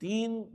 3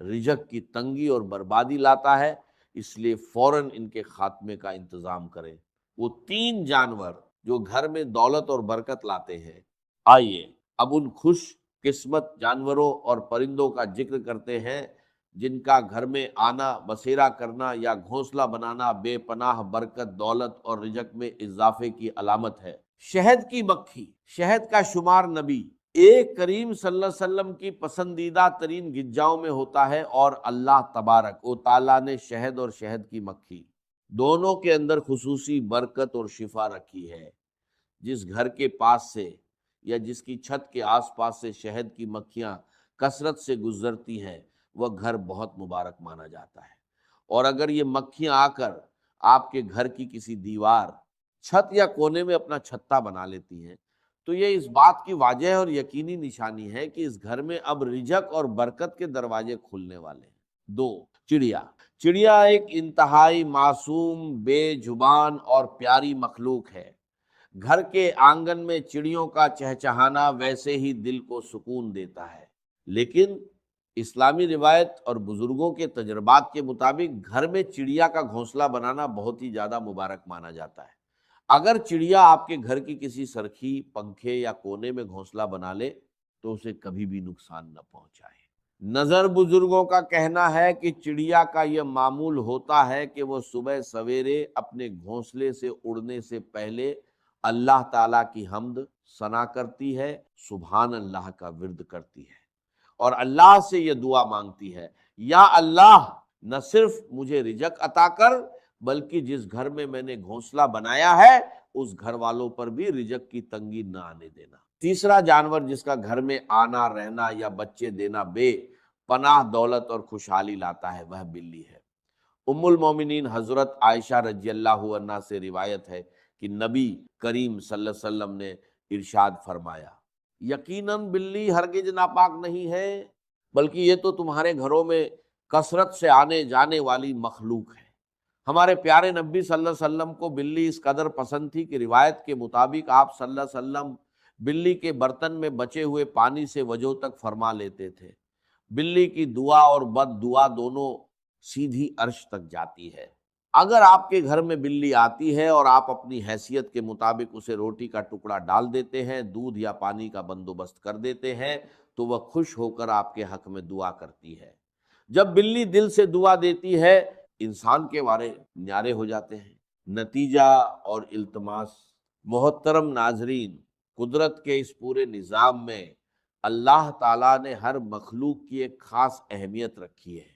رزق کی تنگی اور بربادی لاتا ہے، اس لیے فوراً ان کے خاتمے کا انتظام کریں۔ وہ 3 جانور جو گھر میں دولت اور برکت لاتے ہیں، آئیے اب ان خوش قسمت جانوروں اور پرندوں کا ذکر کرتے ہیں جن کا گھر میں آنا، بسیرا کرنا یا گھونسلہ بنانا بے پناہ برکت، دولت اور رزق میں اضافے کی علامت ہے۔ شہد کی مکھی، شہد کا شمار نبی ایک کریم صلی اللہ علیہ وسلم کی پسندیدہ ترین غذاؤں میں ہوتا ہے، اور اللہ تبارک و تعالیٰ نے شہد اور شہد کی مکھی دونوں کے اندر خصوصی برکت اور شفا رکھی ہے۔ جس گھر کے پاس سے یا جس کی چھت کے آس پاس سے شہد کی مکھیاں کثرت سے گزرتی ہیں، وہ گھر بہت مبارک مانا جاتا ہے۔ اور اگر یہ مکھیاں آ کر آپ کے گھر کی کسی دیوار، چھت یا کونے میں اپنا چھتا بنا لیتی ہیں، تو یہ اس بات کی واضح اور یقینی نشانی ہے کہ اس گھر میں اب رزق اور برکت کے دروازے کھلنے والے ہیں۔ 2، چڑیا۔ چڑیا ایک انتہائی معصوم، بے زبان اور پیاری مخلوق ہے۔ گھر کے آنگن میں چڑیوں کا چہچہانا ویسے ہی دل کو سکون دیتا ہے، لیکن اسلامی روایت اور بزرگوں کے تجربات کے مطابق گھر میں چڑیا کا گھونسلہ بنانا بہت ہی زیادہ مبارک مانا جاتا ہے۔ اگر چڑیا آپ کے گھر کی کسی سرخی، پنکھے یا کونے میں گھونسلہ بنا لے تو اسے کبھی بھی نقصان نہ پہنچائے۔ نظر بزرگوں کا کہنا ہے کہ چڑیا کا یہ معمول ہوتا ہے کہ وہ صبح سویرے اپنے گھونسلے سے اڑنے سے پہلے اللہ تعالیٰ کی حمد ثنا کرتی ہے، سبحان اللہ کا ورد کرتی ہے، اور اللہ سے یہ دعا مانگتی ہے، یا اللہ نہ صرف مجھے رزق عطا کر، بلکہ جس گھر میں میں نے گھونسلہ بنایا ہے اس گھر والوں پر بھی رزق کی تنگی نہ آنے دینا۔ تیسرا جانور جس کا گھر میں آنا، رہنا یا بچے دینا بے پناہ دولت اور خوشحالی لاتا ہے، وہ بلی ہے۔ ام المومنین حضرت عائشہ رضی اللہ عنہا سے روایت ہے کہ نبی کریم صلی اللہ علیہ وسلم نے ارشاد فرمایا، یقیناً بلی ہرگز ناپاک نہیں ہے، بلکہ یہ تو تمہارے گھروں میں کثرت سے آنے جانے والی مخلوق ہے۔ ہمارے پیارے نبی صلی اللہ علیہ وسلم کو بلی اس قدر پسند تھی کہ روایت کے مطابق آپ صلی اللہ علیہ وسلم بلی کے برتن میں بچے ہوئے پانی سے وضو تک فرما لیتے تھے۔ بلی کی دعا اور بد دعا دونوں سیدھی عرش تک جاتی ہے۔ اگر آپ کے گھر میں بلی آتی ہے اور آپ اپنی حیثیت کے مطابق اسے روٹی کا ٹکڑا ڈال دیتے ہیں، دودھ یا پانی کا بندوبست کر دیتے ہیں، تو وہ خوش ہو کر آپ کے حق میں دعا کرتی ہے۔ جب بلی دل سے دعا دیتی ہے، انسان کے وارے نیارے ہو جاتے ہیں۔ نتیجہ اور التماس، محترم ناظرین، قدرت کے اس پورے نظام میں اللہ تعالیٰ نے ہر مخلوق کی ایک خاص اہمیت رکھی ہے۔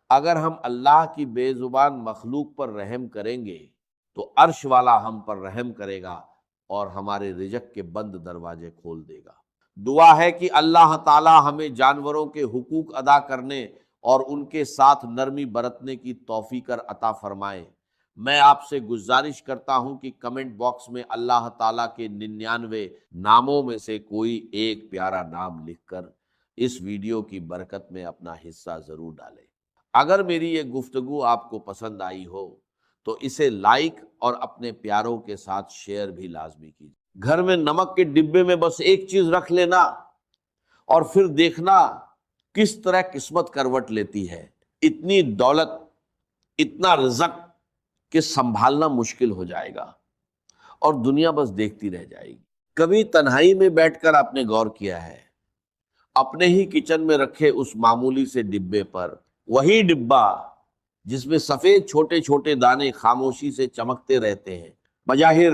اگر ہم اللہ کی بے زبان مخلوق پر رحم کریں گے تو عرش والا ہم پر رحم کرے گا اور ہمارے رزق کے بند دروازے کھول دے گا۔ دعا ہے کہ اللہ تعالیٰ ہمیں جانوروں کے حقوق ادا کرنے اور ان کے ساتھ نرمی برتنے کی توفیق عطا فرمائے۔ میں آپ سے گزارش کرتا ہوں کہ کمنٹ باکس میں اللہ تعالیٰ کے 99 ناموں میں سے کوئی ایک پیارا نام لکھ کر اس ویڈیو کی برکت میں اپنا حصہ ضرور ڈالیں۔ اگر میری یہ گفتگو آپ کو پسند آئی ہو تو اسے لائک اور اپنے پیاروں کے ساتھ شیئر بھی لازمی کیجیے۔ گھر میں نمک کے ڈبے میں بس ایک چیز رکھ لینا اور پھر دیکھنا کس طرح قسمت کروٹ لیتی ہے۔ اتنی دولت، اتنا رزق کہ سنبھالنا مشکل ہو جائے گا اور دنیا بس دیکھتی رہ جائے گی۔ کبھی تنہائی میں بیٹھ کر آپ نے غور کیا ہے اپنے ہی کچن میں رکھے اس معمولی سے ڈبے پر، وہی ڈبہ جس میں سفید چھوٹے چھوٹے دانے خاموشی سے چمکتے رہتے ہیں، بظاہر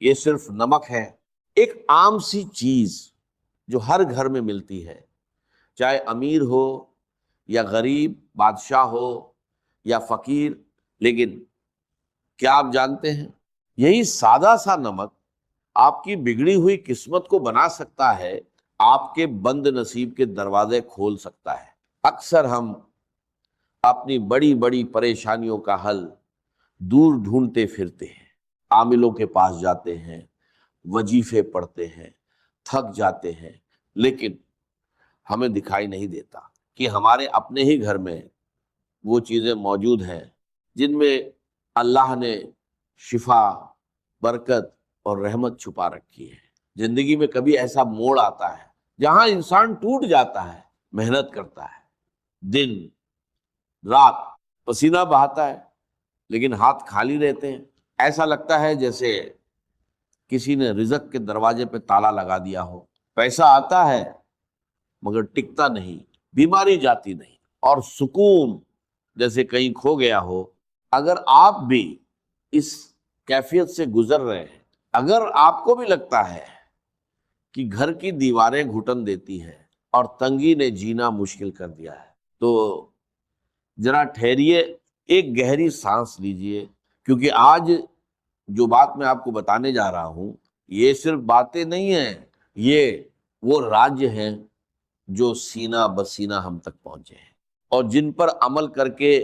یہ صرف نمک ہے، ایک عام سی چیز جو ہر گھر میں ملتی ہے، چاہے امیر ہو یا غریب، بادشاہ ہو یا فقیر، لیکن کیا آپ جانتے ہیں یہی سادہ سا نمک آپ کی بگڑی ہوئی قسمت کو بنا سکتا ہے، آپ کے بند نصیب کے دروازے کھول سکتا ہے۔ اکثر ہم اپنی بڑی بڑی پریشانیوں کا حل دور ڈھونڈتے پھرتے ہیں، عاملوں کے پاس جاتے ہیں، وظیفے پڑھتے ہیں، تھک جاتے ہیں، لیکن ہمیں دکھائی نہیں دیتا کہ ہمارے اپنے ہی گھر میں وہ چیزیں موجود ہیں جن میں اللہ نے شفا، برکت اور رحمت چھپا رکھی ہے۔ زندگی میں کبھی ایسا موڑ آتا ہے جہاں انسان ٹوٹ جاتا ہے، محنت کرتا ہے، دن رات پسینہ بہاتا ہے لیکن ہاتھ خالی رہتے ہیں، ایسا لگتا ہے جیسے کسی نے رزق کے دروازے پہ تالا لگا دیا ہو، پیسہ آتا ہے مگر ٹکتا نہیں، بیماری جاتی نہیں، اور سکون جیسے کہیں کھو گیا ہو۔ اگر آپ بھی اس کیفیت سے گزر رہے ہیں، اگر آپ کو بھی لگتا ہے کہ گھر کی دیواریں گھٹن دیتی ہیں اور تنگی نے جینا مشکل کر دیا ہے، تو ذرا ٹھہریے، ایک گہری سانس لیجئے، کیونکہ آج جو بات میں آپ کو بتانے جا رہا ہوں یہ صرف باتیں نہیں ہیں، یہ وہ راج ہیں جو سینہ بسینہ ہم تک پہنچے ہیں اور جن پر عمل کر کے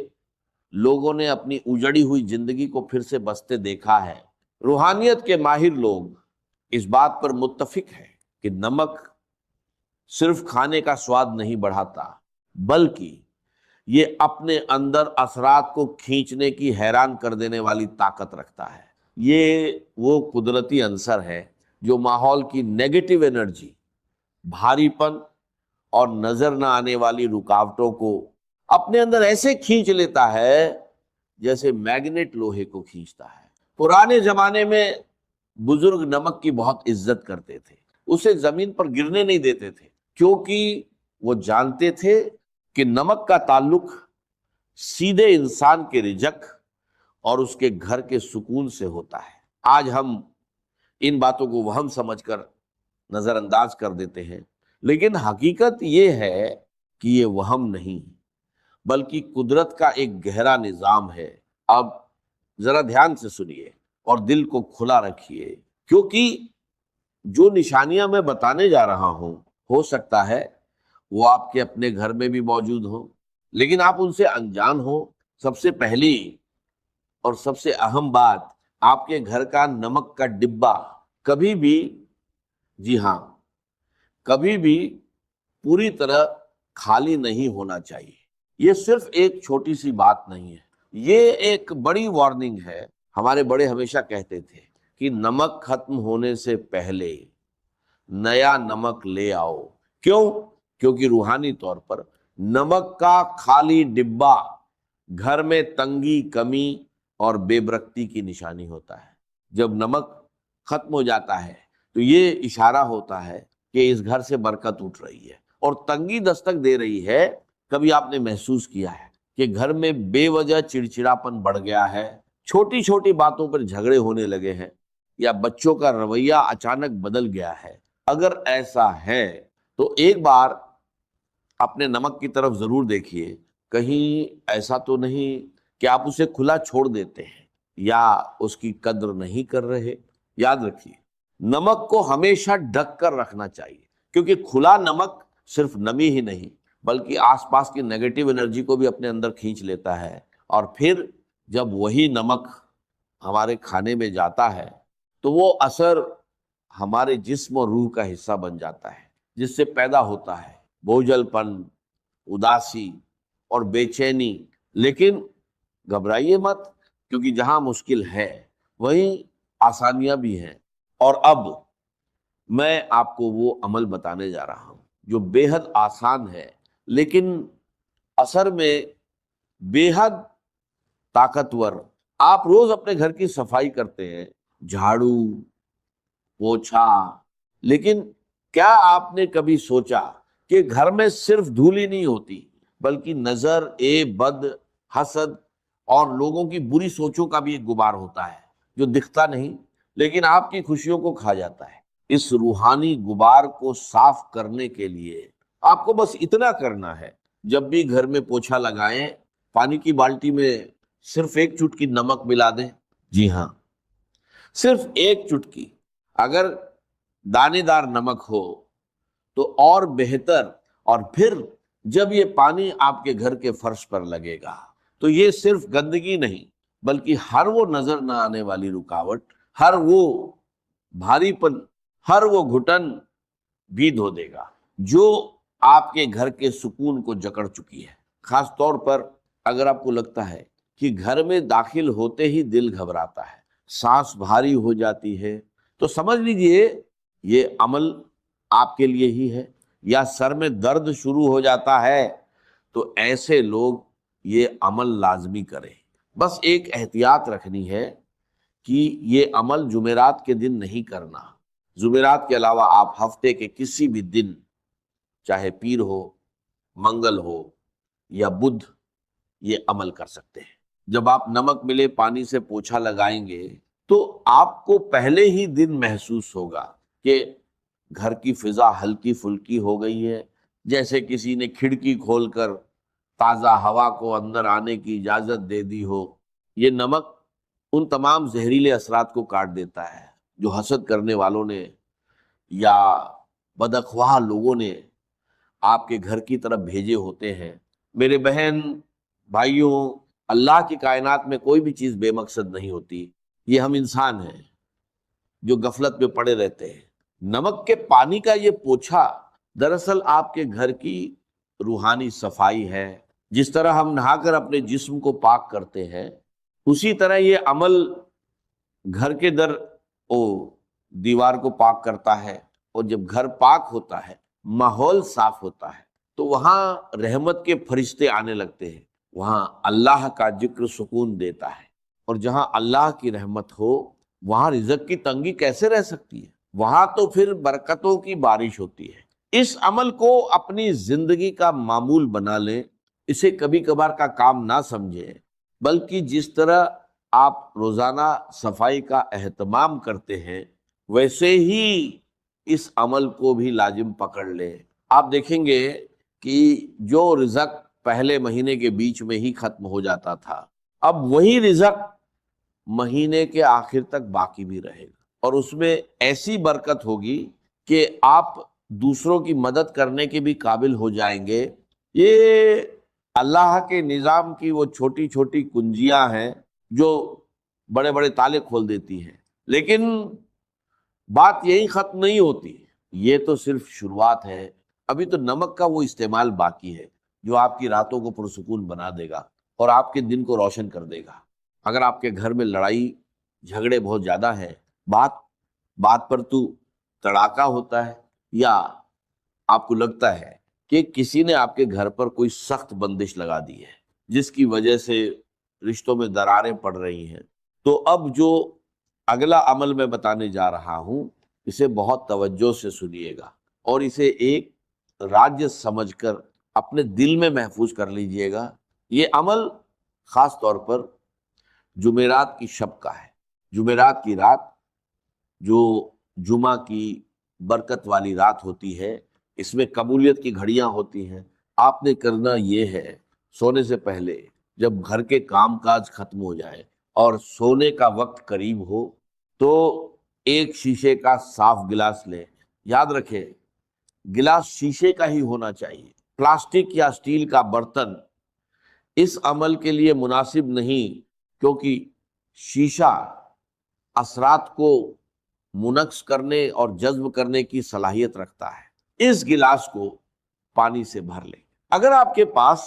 لوگوں نے اپنی اجڑی ہوئی زندگی کو پھر سے بستے دیکھا ہے۔ روحانیت کے ماہر لوگ اس بات پر متفق ہیں کہ نمک صرف کھانے کا سواد نہیں بڑھاتا، بلکہ یہ اپنے اندر اثرات کو کھینچنے کی حیران کر دینے والی طاقت رکھتا ہے۔ یہ وہ قدرتی عنصر ہے جو ماحول کی نیگیٹو انرجی، بھاری پن اور نظر نہ آنے والی رکاوٹوں کو اپنے اندر ایسے کھینچ لیتا ہے جیسے میگنیٹ لوہے کو کھینچتا ہے۔ پرانے زمانے میں بزرگ نمک کی بہت عزت کرتے تھے، اسے زمین پر گرنے نہیں دیتے تھے، کیونکہ وہ جانتے تھے کہ نمک کا تعلق سیدھے انسان کے رزق اور اس کے گھر کے سکون سے ہوتا ہے۔ آج ہم ان باتوں کو وہم سمجھ کر نظر انداز کر دیتے ہیں، لیکن حقیقت یہ ہے کہ یہ وہم نہیں بلکہ قدرت کا ایک گہرا نظام ہے۔ اب ذرا دھیان سے سنیے اور دل کو کھلا رکھیے، کیونکہ جو نشانیاں میں بتانے جا رہا ہوں ہو سکتا ہے وہ آپ کے اپنے گھر میں بھی موجود ہوں، لیکن آپ ان سے انجان ہوں۔ سب سے پہلی اور سب سے اہم بات، آپ کے گھر کا نمک کا ڈبہ کبھی بھی، جی ہاں، کبھی بھی پوری طرح خالی نہیں ہونا چاہیے۔ یہ صرف ایک چھوٹی سی بات نہیں ہے، یہ ایک بڑی وارننگ ہے۔ ہمارے بڑے ہمیشہ کہتے تھے کہ نمک ختم ہونے سے پہلے نیا نمک لے آؤ۔ کیوں؟ کیونکہ روحانی طور پر نمک کا خالی ڈبہ گھر میں تنگی، کمی اور بے برکتی کی نشانی ہوتا ہے۔ جب نمک ختم ہو جاتا ہے تو یہ اشارہ ہوتا ہے کہ اس گھر سے برکت اٹھ رہی ہے اور تنگی دستک دے رہی ہے۔ کبھی آپ نے محسوس کیا ہے کہ گھر میں بے وجہ چڑچڑاپن بڑھ گیا ہے، چھوٹی چھوٹی باتوں پر جھگڑے ہونے لگے ہیں، یا بچوں کا رویہ اچانک بدل گیا ہے؟ اگر ایسا ہے تو ایک بار اپنے نمک کی طرف ضرور دیکھیے، کہیں ایسا تو نہیں کہ آپ اسے کھلا چھوڑ دیتے ہیں یا اس کی قدر نہیں کر رہے۔ یاد رکھیے، نمک کو ہمیشہ ڈھک کر رکھنا چاہیے، کیونکہ کھلا نمک صرف نمی ہی نہیں بلکہ آس پاس کی نیگیٹو انرجی کو بھی اپنے اندر کھینچ لیتا ہے، اور پھر جب وہی نمک ہمارے کھانے میں جاتا ہے تو وہ اثر ہمارے جسم اور روح کا حصہ بن جاتا ہے، جس سے پیدا ہوتا ہے بوجھل پن، اداسی اور بے چینی۔ لیکن گھبرائیے مت، کیونکہ جہاں مشکل ہے وہیں آسانیاں بھی ہیں۔ اور اب میں آپ کو وہ عمل بتانے جا رہا ہوں جو بے حد آسان ہے لیکن اثر میں بے حد طاقتور۔ آپ روز اپنے گھر کی صفائی کرتے ہیں، جھاڑو، پوچھا، لیکن کیا آپ نے کبھی سوچا کہ گھر میں صرف دھول ہی نہیں ہوتی بلکہ نظر بد، حسد اور لوگوں کی بری سوچوں کا بھی ایک غبار ہوتا ہے جو دکھتا نہیں لیکن آپ کی خوشیوں کو کھا جاتا ہے۔ اس روحانی غبار کو صاف کرنے کے لیے آپ کو بس اتنا کرنا ہے، جب بھی گھر میں پوچھا لگائیں، پانی کی بالٹی میں صرف ایک چٹکی نمک ملا دیں۔ جی ہاں، صرف ایک چٹکی۔ اگر دانے دار نمک ہو تو اور بہتر، اور پھر جب یہ پانی آپ کے گھر کے فرش پر لگے گا تو یہ صرف گندگی نہیں بلکہ ہر وہ نظر نہ آنے والی رکاوٹ، ہر وہ بھاری پن، ہر وہ گھٹن بھی دھو دے گا جو آپ کے گھر کے سکون کو جکڑ چکی ہے۔ خاص طور پر اگر آپ کو لگتا ہے کہ گھر میں داخل ہوتے ہی دل گھبراتا ہے، سانس بھاری ہو جاتی ہے، تو سمجھ لیجئے یہ عمل آپ کے لیے ہی ہے۔ یا سر میں درد شروع ہو جاتا ہے تو ایسے لوگ یہ عمل لازمی کریں۔ بس ایک احتیاط رکھنی ہے کہ یہ عمل جمعرات کے دن نہیں کرنا، جمعرات کے علاوہ آپ ہفتے کے کسی بھی دن، چاہے پیر ہو، منگل ہو یا بدھ، یہ عمل کر سکتے ہیں۔ جب آپ نمک ملے پانی سے پوچھا لگائیں گے تو آپ کو پہلے ہی دن محسوس ہوگا کہ گھر کی فضا ہلکی پھلکی ہو گئی ہے، جیسے کسی نے کھڑکی کھول کر تازہ ہوا کو اندر آنے کی اجازت دے دی ہو۔ یہ نمک ان تمام زہریلے اثرات کو کاٹ دیتا ہے جو حسد کرنے والوں نے یا بدخواہ لوگوں نے آپ کے گھر کی طرف بھیجے ہوتے ہیں۔ میرے بہن بھائیوں، اللہ کی کائنات میں کوئی بھی چیز بے مقصد نہیں ہوتی، یہ ہم انسان ہیں جو غفلت میں پڑے رہتے ہیں۔ نمک کے پانی کا یہ پوچھا دراصل آپ کے گھر کی روحانی صفائی ہے۔ جس طرح ہم نہا کر اپنے جسم کو پاک کرتے ہیں، اسی طرح یہ عمل گھر کے در دیوار کو پاک کرتا ہے، اور جب گھر پاک ہوتا ہے، ماحول صاف ہوتا ہے، تو وہاں رحمت کے فرشتے آنے لگتے ہیں، وہاں اللہ کا ذکر سکون دیتا ہے، اور جہاں اللہ کی رحمت ہو وہاں رزق کی تنگی کیسے رہ سکتی ہے؟ وہاں تو پھر برکتوں کی بارش ہوتی ہے۔ اس عمل کو اپنی زندگی کا معمول بنا لیں، اسے کبھی کبھار کا کام نہ سمجھیں، بلکہ جس طرح آپ روزانہ صفائی کا اہتمام کرتے ہیں ویسے ہی اس عمل کو بھی لازم پکڑ لیں۔ آپ دیکھیں گے کہ جو رزق پہلے مہینے کے بیچ میں ہی ختم ہو جاتا تھا، اب وہی رزق مہینے کے آخر تک باقی بھی رہے گا، اور اس میں ایسی برکت ہوگی کہ آپ دوسروں کی مدد کرنے کے بھی قابل ہو جائیں گے۔ یہ اللہ کے نظام کی وہ چھوٹی چھوٹی کنجیاں ہیں جو بڑے بڑے تالے کھول دیتی ہیں، لیکن بات یہی ختم نہیں ہوتی، یہ تو صرف شروعات ہے۔ ابھی تو نمک کا وہ استعمال باقی ہے جو آپ کی راتوں کو پرسکون بنا دے گا اور آپ کے دن کو روشن کر دے گا۔ اگر آپ کے گھر میں لڑائی جھگڑے بہت زیادہ ہیں، بات پر تو تڑاکا ہوتا ہے، یا آپ کو لگتا ہے کہ کسی نے آپ کے گھر پر کوئی سخت بندش لگا دی ہے جس کی وجہ سے رشتوں میں دراریں پڑ رہی ہیں، تو اب جو اگلا عمل میں بتانے جا رہا ہوں اسے بہت توجہ سے سنیے گا، اور اسے ایک راج سمجھ کر اپنے دل میں محفوظ کر لیجئے گا۔ یہ عمل خاص طور پر جمعرات کی شب کا ہے۔ جمعرات کی رات جو جمعہ کی برکت والی رات ہوتی ہے، اس میں قبولیت کی گھڑیاں ہوتی ہیں۔ آپ نے کرنا یہ ہے، سونے سے پہلے جب گھر کے کام کاج ختم ہو جائے اور سونے کا وقت قریب ہو تو ایک شیشے کا صاف گلاس لیں۔ یاد رکھیں گلاس شیشے کا ہی ہونا چاہیے، پلاسٹک یا اسٹیل کا برتن اس عمل کے لیے مناسب نہیں، کیونکہ شیشہ اثرات کو منعکس کرنے اور جذب کرنے کی صلاحیت رکھتا ہے۔ اس گلاس کو پانی سے بھر لیں۔ اگر آپ کے پاس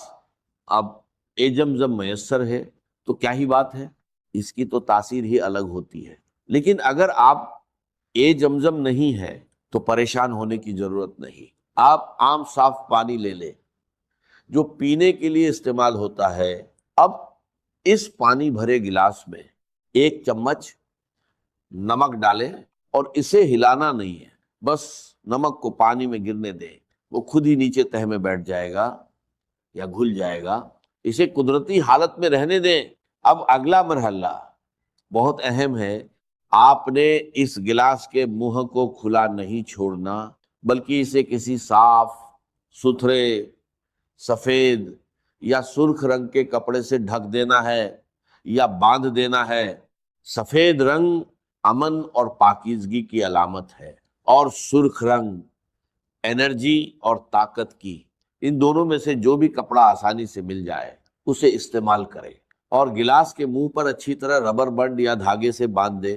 اب زمزم میسر ہے تو کیا ہی بات ہے، اس کی تو تاثیر ہی الگ ہوتی ہے، لیکن اگر آپ زمزم نہیں ہے تو پریشان ہونے کی ضرورت نہیں۔ آپ عام صاف پانی لے لیں جو پینے کے لیے استعمال ہوتا ہے۔ اب اس پانی بھرے گلاس میں 1 چمچ نمک ڈالیں، اور اسے ہلانا نہیں ہے، بس نمک کو پانی میں گرنے دیں، وہ خود ہی نیچے تہہ میں بیٹھ جائے گا یا گھل جائے گا۔ اسے قدرتی حالت میں رہنے دیں۔ اب اگلا مرحلہ بہت اہم ہے، آپ نے اس گلاس کے منہ کو کھلا نہیں چھوڑنا، بلکہ اسے کسی صاف ستھرے سفید یا سرخ رنگ کے کپڑے سے ڈھک دینا ہے یا باندھ دینا ہے۔ سفید رنگ امن اور پاکیزگی کی علامت ہے، اور سرخ رنگ انرجی اور طاقت کی۔ ان دونوں میں سے جو بھی کپڑا آسانی سے مل جائے اسے استعمال کریں، اور گلاس کے منہ پر اچھی طرح ربر بینڈ یا دھاگے سے باندھ دیں۔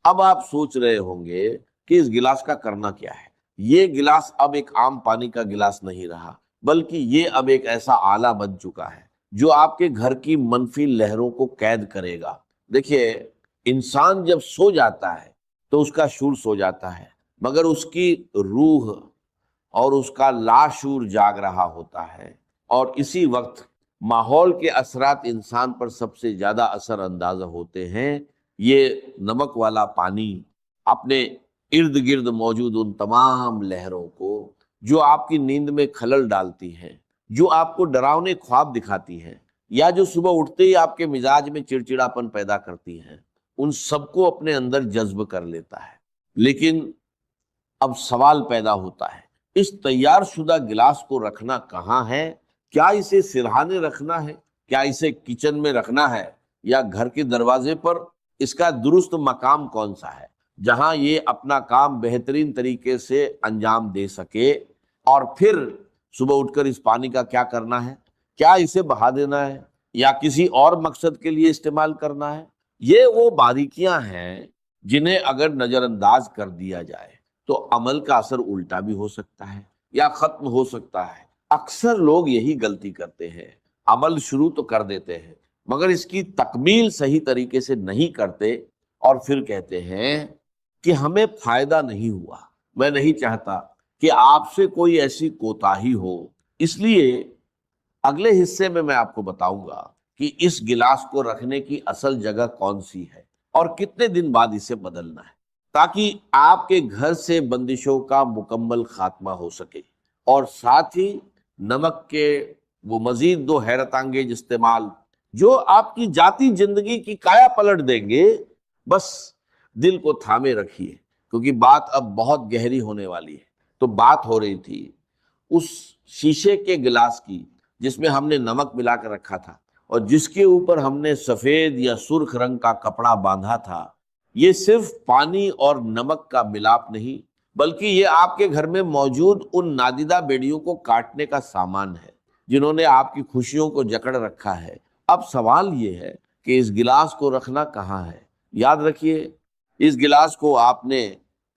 اب آپ سوچ رہے ہوں گے کہ اس گلاس کا کرنا کیا ہے۔ یہ گلاس اب ایک عام پانی کا گلاس نہیں رہا، بلکہ یہ اب ایک ایسا آلہ بن چکا ہے جو آپ کے گھر کی منفی لہروں کو قید کرے گا۔ دیکھیے انسان جب سو جاتا ہے تو اس کا شعور سو جاتا ہے، مگر اس کی روح اور اس کا لاشعور جاگ رہا ہوتا ہے، اور اسی وقت ماحول کے اثرات انسان پر سب سے زیادہ اثر انداز ہوتے ہیں۔ یہ نمک والا پانی اپنے ارد گرد موجود ان تمام لہروں کو جو آپ کی نیند میں خلل ڈالتی ہیں، جو آپ کو ڈراؤنے خواب دکھاتی ہیں، یا جو صبح اٹھتے ہی آپ کے مزاج میں چڑچڑاپن پیدا کرتی ہیں، ان سب کو اپنے اندر جذب کر لیتا ہے۔ لیکن اب سوال پیدا ہوتا ہے، اس تیار شدہ گلاس کو رکھنا کہاں ہے؟ کیا اسے سرہانے رکھنا ہے؟ کیا اسے کچن میں رکھنا ہے؟ یا گھر کے دروازے پر؟ اس کا درست مقام کون سا ہے جہاں یہ اپنا کام بہترین طریقے سے انجام دے سکے؟ اور پھر صبح اٹھ کر اس پانی کا کیا کرنا ہے؟ کیا اسے بہا دینا ہے یا کسی اور مقصد کے لیے استعمال کرنا ہے؟ یہ وہ باریکیاں ہیں جنہیں اگر نظر انداز کر دیا جائے تو عمل کا اثر الٹا بھی ہو سکتا ہے یا ختم ہو سکتا ہے۔ اکثر لوگ یہی غلطی کرتے ہیں، عمل شروع تو کر دیتے ہیں مگر اس کی تکمیل صحیح طریقے سے نہیں کرتے، اور پھر کہتے ہیں کہ ہمیں فائدہ نہیں ہوا۔ میں نہیں چاہتا کہ آپ سے کوئی ایسی کوتاہی ہو، اس لیے اگلے حصے میں آپ کو بتاؤں گا کہ اس گلاس کو رکھنے کی اصل جگہ کون سی ہے اور کتنے دن بعد اسے بدلنا ہے، تاکہ آپ کے گھر سے بندشوں کا مکمل خاتمہ ہو سکے، اور ساتھ ہی نمک کے وہ مزید دو حیرت انگیز استعمال جو آپ کی ذاتی زندگی کی کایا پلٹ دیں گے۔ بس دل کو تھامے رکھیے، کیونکہ بات اب بہت گہری ہونے والی ہے۔ تو بات ہو رہی تھی اس شیشے کے گلاس کی جس میں ہم نے نمک ملا کر رکھا تھا اور جس کے اوپر ہم نے سفید یا سرخ رنگ کا کپڑا باندھا تھا۔ یہ صرف پانی اور نمک کا ملاپ نہیں، بلکہ یہ آپ کے گھر میں موجود ان نادیدہ بیڑیوں کو کاٹنے کا سامان ہے جنہوں نے آپ کی خوشیوں کو جکڑ رکھا ہے۔ اب سوال یہ ہے کہ اس گلاس کو رکھنا کہاں ہے؟ یاد رکھیے، اس گلاس کو آپ نے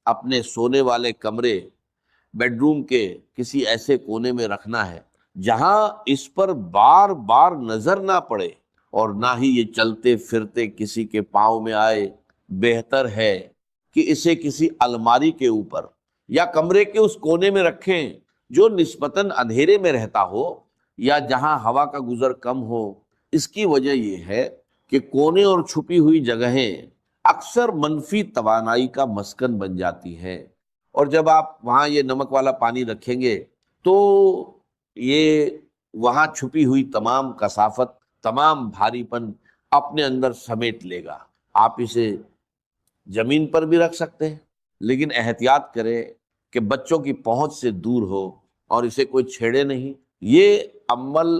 اپنے سونے والے کمرے، بیڈ روم کے کسی ایسے کونے میں رکھنا ہے جہاں اس پر بار بار نظر نہ پڑے، اور نہ ہی یہ چلتے پھرتے کسی کے پاؤں میں آئے۔ بہتر ہے کہ اسے کسی الماری کے اوپر یا کمرے کے اس کونے میں رکھیں جو نسبتاً اندھیرے میں رہتا ہو یا جہاں ہوا کا گزر کم ہو۔ اس کی وجہ یہ ہے کہ کونے اور چھپی ہوئی جگہیں اکثر منفی توانائی کا مسکن بن جاتی ہیں، اور جب آپ وہاں یہ نمک والا پانی رکھیں گے تو یہ وہاں چھپی ہوئی تمام کثافت، تمام بھاری پن اپنے اندر سمیٹ لے گا۔ آپ اسے زمین پر بھی رکھ سکتے ہیں، لیکن احتیاط کریں کہ بچوں کی پہنچ سے دور ہو اور اسے کوئی چھیڑے نہیں۔ یہ عمل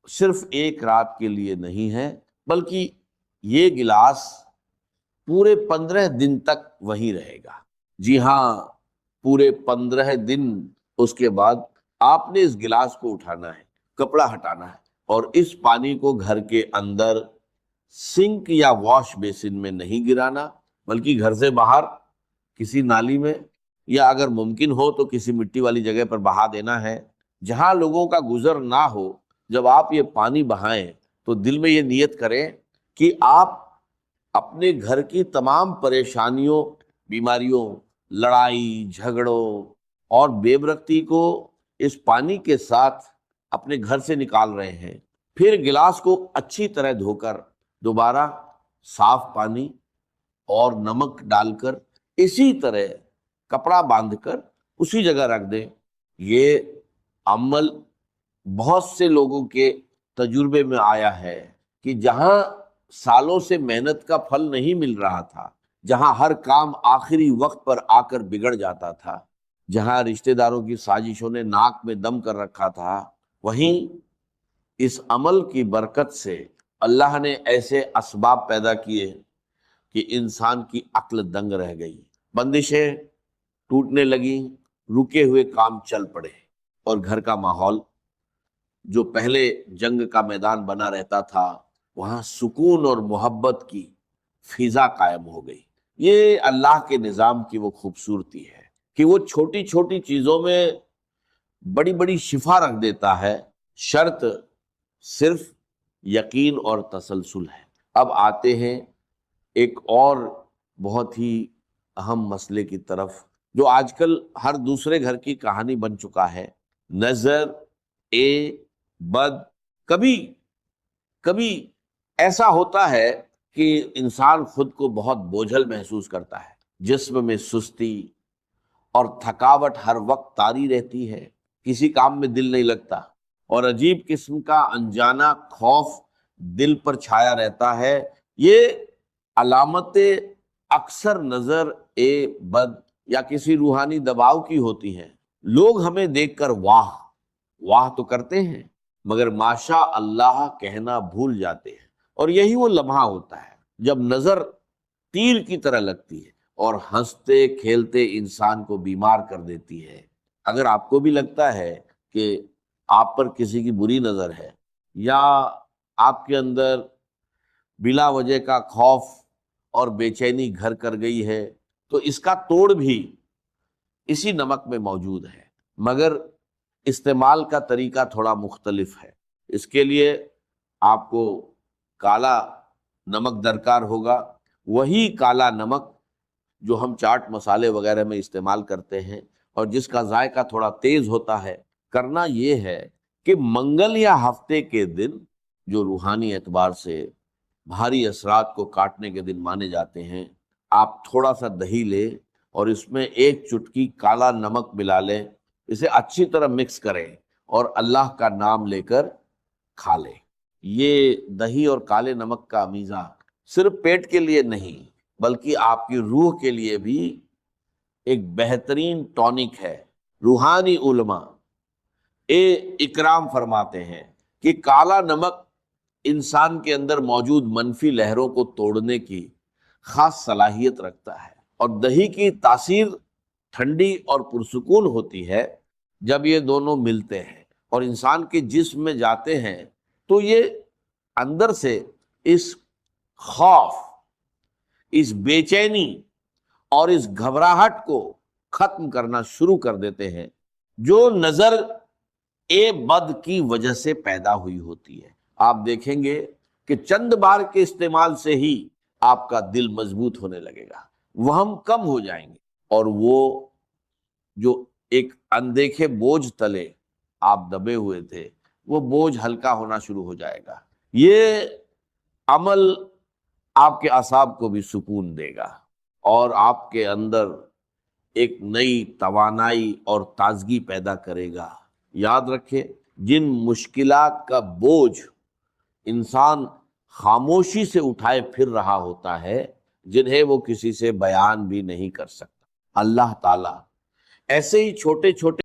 صرف ایک رات کے لیے نہیں ہے، بلکہ یہ گلاس پورے 15 دن تک وہیں رہے گا۔ جی ہاں، پورے 15 دن اس کے بعد آپ نے اس گلاس کو اٹھانا ہے، کپڑا ہٹانا ہے، اور اس پانی کو گھر کے اندر سنک یا واش بیسن میں نہیں گرانا، بلکہ گھر سے باہر کسی نالی میں، یا اگر ممکن ہو تو کسی مٹی والی جگہ پر بہا دینا ہے جہاں لوگوں کا گزر نہ ہو۔ جب آپ یہ پانی بہائیں تو دل میں یہ نیت کریں کہ آپ اپنے گھر کی تمام پریشانیوں، بیماریوں، لڑائی جھگڑوں اور بے برکتی کو اس پانی کے ساتھ اپنے گھر سے نکال رہے ہیں۔ پھر گلاس کو اچھی طرح دھو کر دوبارہ صاف پانی اور نمک ڈال کر اسی طرح کپڑا باندھ کر اسی جگہ رکھ دیں۔ یہ عمل بہت سے لوگوں کے تجربے میں آیا ہے کہ جہاں سالوں سے محنت کا پھل نہیں مل رہا تھا، جہاں ہر کام آخری وقت پر آ کر بگڑ جاتا تھا، جہاں رشتہ داروں کی سازشوں نے ناک میں دم کر رکھا تھا، وہیں اس عمل کی برکت سے اللہ نے ایسے اسباب پیدا کیے کہ انسان کی عقل دنگ رہ گئی، بندشیں ٹوٹنے لگیں، رکے ہوئے کام چل پڑے، اور گھر کا ماحول جو پہلے جنگ کا میدان بنا رہتا تھا وہاں سکون اور محبت کی فضا قائم ہو گئی۔ یہ اللہ کے نظام کی وہ خوبصورتی ہے کہ وہ چھوٹی چھوٹی چیزوں میں بڑی بڑی شفا رکھ دیتا ہے، شرط صرف یقین اور تسلسل ہے۔ اب آتے ہیں ایک اور بہت ہی اہم مسئلے کی طرف جو آج کل ہر دوسرے گھر کی کہانی بن چکا ہے۔ نظر بد کبھی کبھی ایسا ہوتا ہے کہ انسان خود کو بہت بوجھل محسوس کرتا ہے، جسم میں سستی اور تھکاوٹ ہر وقت طاری رہتی ہے، کسی کام میں دل نہیں لگتا، اور عجیب قسم کا انجانہ خوف دل پر چھایا رہتا ہے۔ یہ علامت اکثر نظر بد یا کسی روحانی دباؤ کی ہوتی ہیں۔ لوگ ہمیں دیکھ کر واہ واہ تو کرتے ہیں، مگر ماشاء اللہ کہنا بھول جاتے ہیں، اور یہی وہ لمحہ ہوتا ہے جب نظر تیر کی طرح لگتی ہے اور ہنستے کھیلتے انسان کو بیمار کر دیتی ہے۔ اگر آپ کو بھی لگتا ہے کہ آپ پر کسی کی بری نظر ہے، یا آپ کے اندر بلا وجہ کا خوف اور بے چینی گھر کر گئی ہے، تو اس کا توڑ بھی اسی نمک میں موجود ہے، مگر استعمال کا طریقہ تھوڑا مختلف ہے۔ اس کے لیے آپ کو کالا نمک درکار ہوگا، وہی کالا نمک جو ہم چاٹ مسالے وغیرہ میں استعمال کرتے ہیں اور جس کا ذائقہ تھوڑا تیز ہوتا ہے۔ کرنا یہ ہے کہ منگل یا ہفتے کے دن، جو روحانی اعتبار سے بھاری اثرات کو کاٹنے کے دن مانے جاتے ہیں، آپ تھوڑا سا دہی لیں اور اس میں ایک چٹکی کالا نمک ملا لیں، اسے اچھی طرح مکس کریں اور اللہ کا نام لے کر کھا لیں۔ یہ دہی اور کالے نمک کا میزہ صرف پیٹ کے لیے نہیں بلکہ آپ کی روح کے لیے بھی ایک بہترین ٹونک ہے۔ روحانی علماء اکرام فرماتے ہیں کہ کالا نمک انسان کے اندر موجود منفی لہروں کو توڑنے کی خاص صلاحیت رکھتا ہے، اور دہی کی تاثیر ٹھنڈی اور پرسکون ہوتی ہے جب یہ دونوں ملتے ہیں اور انسان کے جسم میں جاتے ہیں، تو یہ اندر سے اس خوف، اس بے چینی اور اس گھبراہٹ کو ختم کرنا شروع کر دیتے ہیں جو نظر بد کی وجہ سے پیدا ہوئی ہوتی ہے۔ آپ دیکھیں گے کہ چند بار کے استعمال سے ہی آپ کا دل مضبوط ہونے لگے گا، وہم کم ہو جائیں گے، اور وہ جو ایک اندیکھے بوجھ تلے آپ دبے ہوئے تھے، وہ بوجھ ہلکا ہونا شروع ہو جائے گا۔ یہ عمل آپ کے اعصاب کو بھی سکون دے گا اور آپ کے اندر ایک نئی توانائی اور تازگی پیدا کرے گا۔ یاد رکھیں، جن مشکلات کا بوجھ انسان خاموشی سے اٹھائے پھر رہا ہوتا ہے، جنہیں وہ کسی سے بیان بھی نہیں کر سکتا، اللہ تعالیٰ ایسے ہی چھوٹے چھوٹے